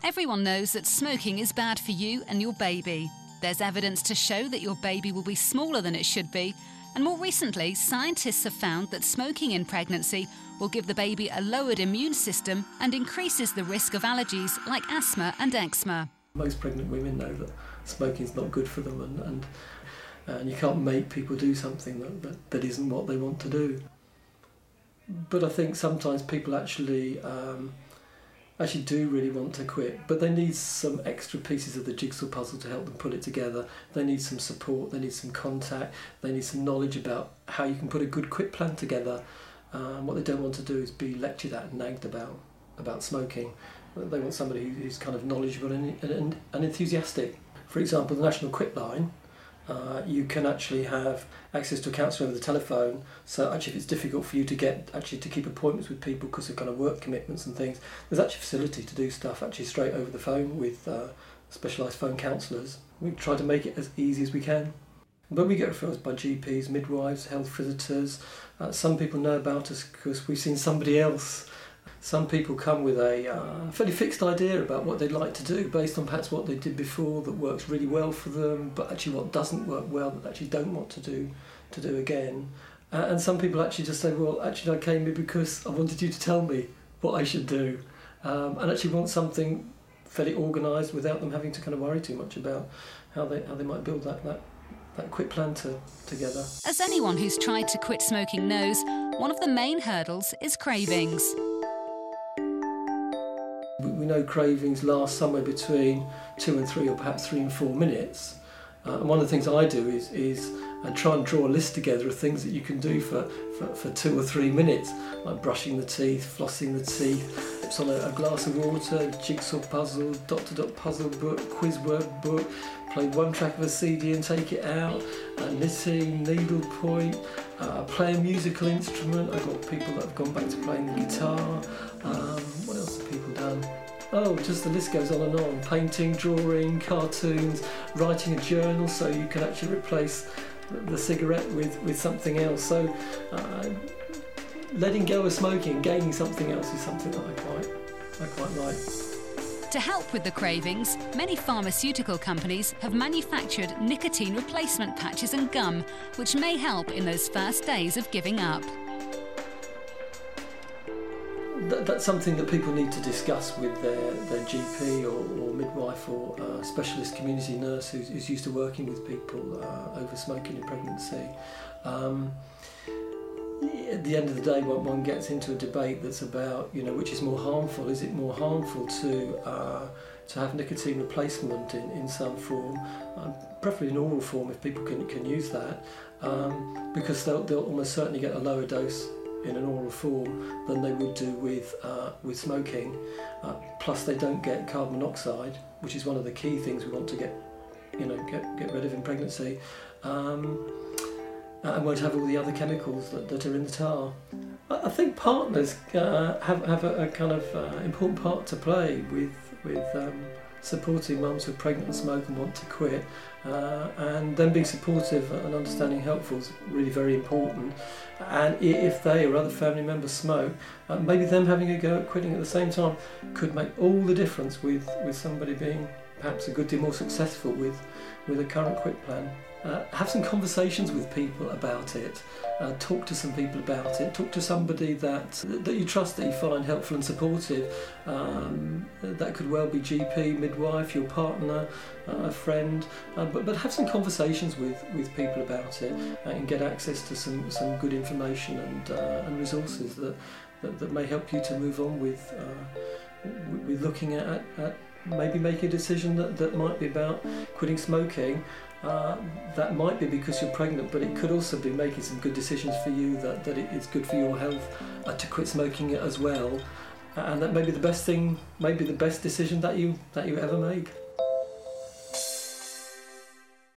Everyone knows that smoking is bad for you and your baby. There's evidence to show that your baby will be smaller than it should be, and more recently, scientists have found that smoking in pregnancy will give the baby a lowered immune system and increases the risk of allergies like asthma and eczema. Most pregnant women know that smoking is not good for them, and you can't make people do something that isn't what they want to do. But I think sometimes people actually do really want to quit, but they need some extra pieces of the jigsaw puzzle to help them put it together. They need some support, they need some contact, they need some knowledge about how you can put a good quit plan together. What they don't want to do is be lectured at and nagged about smoking. They want somebody who's kind of knowledgeable and enthusiastic. For example, the National Quit Line, you can actually have access to a counsellor over the telephone. So actually, if it's difficult for you to keep appointments with people because of kind of work commitments and things, there's actually a facility to do stuff actually straight over the phone with specialised phone counsellors. We try to make it as easy as we can. But we get referrals by GPs, midwives, health visitors. Some people know about us because we've seen somebody else. Some people come with a fairly fixed idea about what they'd like to do based on perhaps what they did before that works really well for them, but actually what doesn't work well that they actually don't want to do again. And some people actually just say, well, actually I came here because I wanted you to tell me what I should do, and actually want something fairly organised without them having to kind of worry too much about how they might build that quit plan together. As anyone who's tried to quit smoking knows, one of the main hurdles is cravings. We know cravings last somewhere between 2 and 3 or perhaps 3 and 4 minutes. And one of the things I do is try and draw a list together of things that you can do for 2 or 3 minutes, like brushing the teeth, flossing the teeth, tips on a glass of water, jigsaw puzzle, dot-to-dot puzzle book, quiz word book, play one track of a CD and take it out, knitting, needlepoint, play a musical instrument. I've got people that have gone back to playing the guitar. What else have people done? Oh, just the list goes on and on. Painting, drawing, cartoons, writing a journal so you can actually replace the cigarette with something else. So letting go of smoking and gaining something else is something that I quite like. To help with the cravings, many pharmaceutical companies have manufactured nicotine replacement patches and gum, which may help in those first days of giving up. That's something that people need to discuss with their GP or midwife or specialist community nurse who's used to working with people over smoking in pregnancy. At the end of the day, one gets into a debate that's about, which is more harmful. Is it more harmful to have nicotine replacement in some form, preferably in oral form if people can use that, because they'll almost certainly get a lower dose in an oral form than they would do with smoking. Plus, they don't get carbon monoxide, which is one of the key things we want to get rid of in pregnancy. And won't have all the other chemicals that are in the tar. I think partners have a kind of important part to play with supporting mums who are pregnant and smoke and want to quit, and them being supportive and understanding helpful is really very important. And if they or other family members smoke, maybe them having a go at quitting at the same time could make all the difference with somebody being perhaps a good deal more successful with a current quit plan. Have some conversations with people about it, talk to some people about it, talk to somebody that you trust, that you find helpful and supportive. That could well be GP, midwife, your partner, a friend, but have some conversations with people about it and get access to some good information and resources that may help you to move on with looking at maybe making a decision that might be about quitting smoking. That might be because you're pregnant, but it could also be making some good decisions for you that it's good for your health to quit smoking as well, and that may be the best thing, maybe the best decision that you ever make.